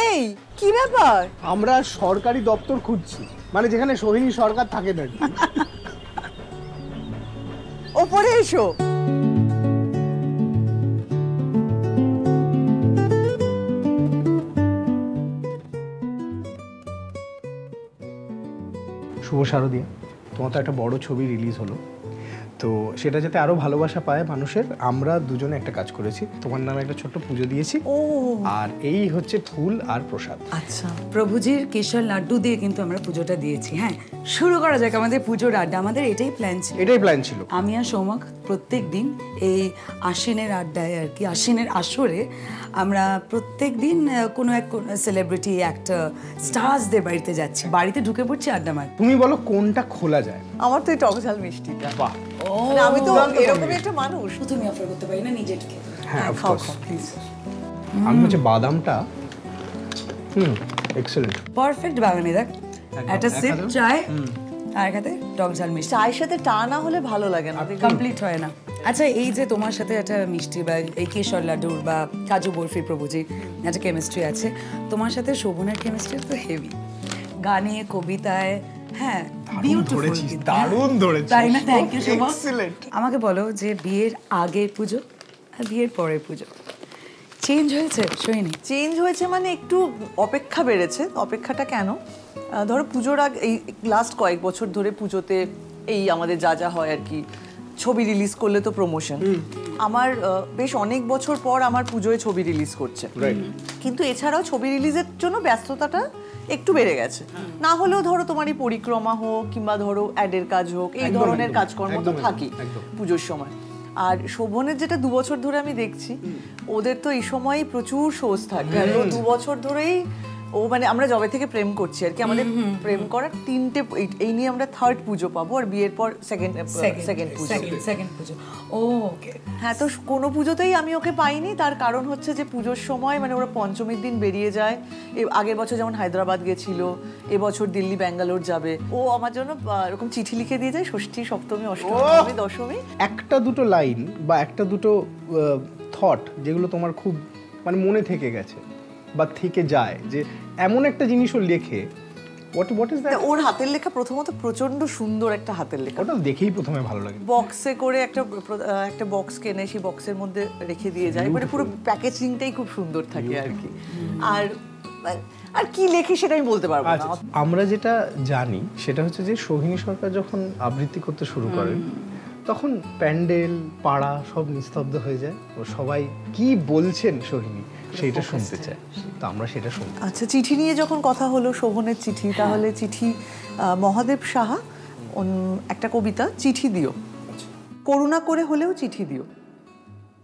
এই কি ব্যাপার? আমরা সরকারি দপ্তর খুঁজছি, মানে যেখানে সোহিনী সরকার থাকে না। ওপরে এসো। শুভ শারদিয়া, তোমার তো একটা বড় ছবি রিলিজ হলো, তো সেটা যাতে আরো ভালোবাসা পায় মানুষের, আমরা দুজনে একটা কাজ করেছি, তোমার নামে একটা ছোট্ট পুজো দিয়েছি। ও, আর এই হচ্ছে ফুল আর প্রসাদ। আচ্ছা, প্রভুজির কেশর লাড্ডু দিয়ে কিন্তু আমরা পুজোটা দিয়েছি। হ্যাঁ, শুরু করা যাক আমাদের পুজোর আড্ডা। আমাদের এটাই প্ল্যান ছিল। আমি আর সৌমক প্রত্যেক দিন এই আশ্বিনের আড্ডায় আর কি, আশ্বিনের আসরে আমরা প্রত্যেক দিন কোনো এক সেলিব্রিটি, অ্যাক্টর, স্টারসদের বাড়িতে যাচ্ছি, বাড়িতে ঢুকে পড়ছি আড্ডা মার। তুমি বলো কোনটা খোলা যায়? আমার তো এই টকঝাল মিষ্টিটা। বাহ, মানে আমি তো এরকমই একটা মানুষ। তুমি অফার করতে পারি না নিজে খেতে? হ্যাঁ, অফ খাও কোর্স। প্লিজ। আমি হচ্ছে বাদামটা, এক্সেলেন্ট, পারফেক্ট বাগানে। দেখ, একটা সিপ চায় আর খাতে টকঝাল মিষ্টি। চায়ের সাথে টা না হলে ভালো লাগে না, কমপ্লিট হয় না। আচ্ছা, এই যে তোমার সাথে একটা মিষ্টি বা এই কেশর লাড্ডুর বা কাজু বরফি প্রভুজি একটা কেমিস্ট্রি আছে, তোমার সাথে শোভনের কেমিস্ট্রি তো হেভি। গানে, কবিতায়, হ্যাঁ, বিউটিফুল, দারুণ ধরেছিস, তাই না? Thank you Shobha. এক্সেলেন্ট। আমাকে বলো যে বিয়ের আগে পুজো আর বিয়ের পরে পুজো চেঞ্জ হয়েছে সোহিনী? চেঞ্জ হয়েছে মানে একটু অপেক্ষা বেড়েছে। অপেক্ষাটা কেন? ধরো পুজোর আগে, এই লাস্ট কয়েক বছর ধরে পুজোতে এই আমাদের যা যা হয় আর কি, ছবি রিলিজ করলে তো প্রমোশন। আমার বেশ অনেক বছর পর আমার পুজোয় ছবি রিলিজ করছে, কিন্তু এছাড়াও ছবি রিলিজের জন্য ব্যস্ততাটা একটু বেড়ে গেছে। না হলেও ধরো তোমার এই পরিক্রমা হোক কিংবা ধরো অ্যাডের কাজ হোক, এই ধরনের কাজকর্ম তো থাকি পুজোর সময়। আর শোভনের যেটা 2 বছর ধরে আমি দেখছি, ওদের তো এই সময় প্রচুর শোজ থাকে। আর 2 বছর ধরেই ও, মানে আমরা যবে থেকে প্রেম করছি আর কি, আমাদের প্রেম করার 3টে, এই নিয়ে আমরা 3rd পুজো পাবো, আর বিয়ের পর সেকেন্ড পুজো। ওকে, হ্যাঁ। তো কোনো পুজোতেই আমি ওকে পাইনি। তার কারণ হচ্ছে যে পুজোর সময় মানে ওরা পঞ্চমীর দিন বেরিয়ে যায়। আগের বছর যেমন হায়দ্রাবাদ গেছিল, এবছর দিল্লি, ব্যাঙ্গালোর যাবে। ও আমার জন্য এরকম চিঠি লিখে দিয়ে যায়, ষষ্ঠী, সপ্তমী, অষ্টমী, দশমী। একটা দুটো লাইন বা একটা দুটো থট যেগুলো তোমার খুব মানে মনে থেকে গেছে বা থেকে যায়, যে এমন একটা জিনিসও লেখে, হোয়াট ইজ দ্যাট? ওর হাতের লেখা প্রথমত প্রচন্ড সুন্দর একটা হাতের লেখা। ওটা দেখেই প্রথমে ভালো লাগে। বক্সে করে একটা বক্স কেনে, সেই বক্সের মধ্যে রেখে দিয়ে যায়, মানে পুরো প্যাকেজিংটাই খুব সুন্দর থাকে আর কি। আর কি লেখে সেটা আমি বলতে পারবো না। আমরা যেটা জানি সেটা হচ্ছে যে সোহিনী সরকার যখন আবৃত্তি করতে শুরু করেন, তখন প্যান্ডেল, পাড়া সব নিস্তব্ধ হয়ে যায়, ও সবাই কি বলছেন সোহিনী সেইটা শুনতে চায়, তো আমরা সেটা শুনি। আচ্ছা, চিঠি নিয়ে যখন কথা হলো, শোভনের চিঠি, তাহলে চিঠি, মহাদেব সাহা একটা কবিতা, চিঠি দিও, করুণা করে হলেও চিঠি দিও,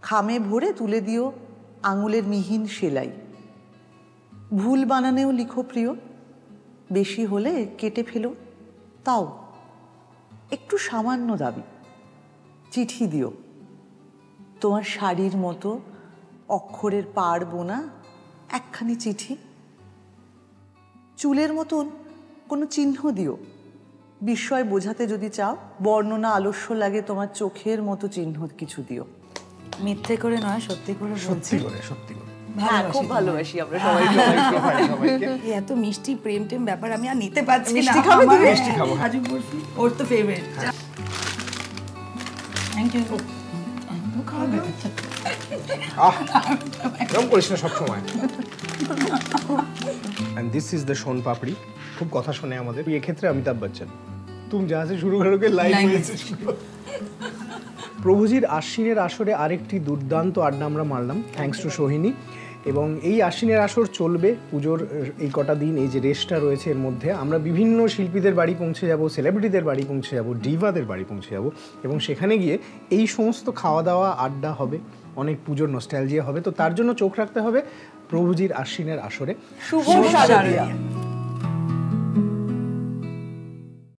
খামে ভরে তুলে দিও আঙুলের মিহিন সেলাই, ভুল বানানেও লিখো প্রিয়, বেশি হলে কেটে ফেলো, তাও একটু সামান্য দাবি, চিঠি দিও তোমার শাড়ির মতো অক্ষরের পাড় বোনা একখানি চিঠি, চুলের মতন কোনো চিহ্ন দিও, বিস্ময় বোঝাতে যদি চাও, বর্ণনা আলস্য লাগে তোমার চোখের মতো চিহ্ন কিছু দিও। মিথ্যে করে নয়, সত্যি করে বলছি। সত্যি করে হ্যাঁ, খুব ভালোবাসি আমরা সবাই সবাইকে। এত মিষ্টি প্রেম টেম ব্যাপার আমি আর নিতে পারছি না। মিষ্টি খাবে তুমি? মিষ্টি খাবো। কাজু বরফি ওর তো ফেভারিট। Thank you. এরকম করিস না সবসময়। And this is the সোন পাপড়ি। খুব কথা শোনে আমাদের, এক্ষেত্রে অমিতাভ বচ্চন। তুম যাহা সে শুরু করোগে লাইভ হয়েছে। প্রভুজির আশ্বিনের আসরে আরেকটি দুর্দান্ত আড্ডা আমরা মারলাম, থ্যাঙ্কস টু সোহিনী। এবং এই আশ্বিনের আসর চলবে পুজোর এই কটা দিন, এই যে রেস্টটা রয়েছে এর মধ্যে আমরা বিভিন্ন শিল্পীদের বাড়ি পৌঁছে যাব, সেলিব্রিটিদের বাড়ি পৌঁছে যাব, ডিভাদের বাড়ি পৌঁছে যাব, এবং সেখানে গিয়ে এই সমস্ত খাওয়া দাওয়া আড্ডা হবে, অনেক পুজোর নস্টালজিয়া হবে। তো তার জন্য চোখ রাখতে হবে প্রভুজির আশ্বিনের আসরে। শুভ শারদিয়া।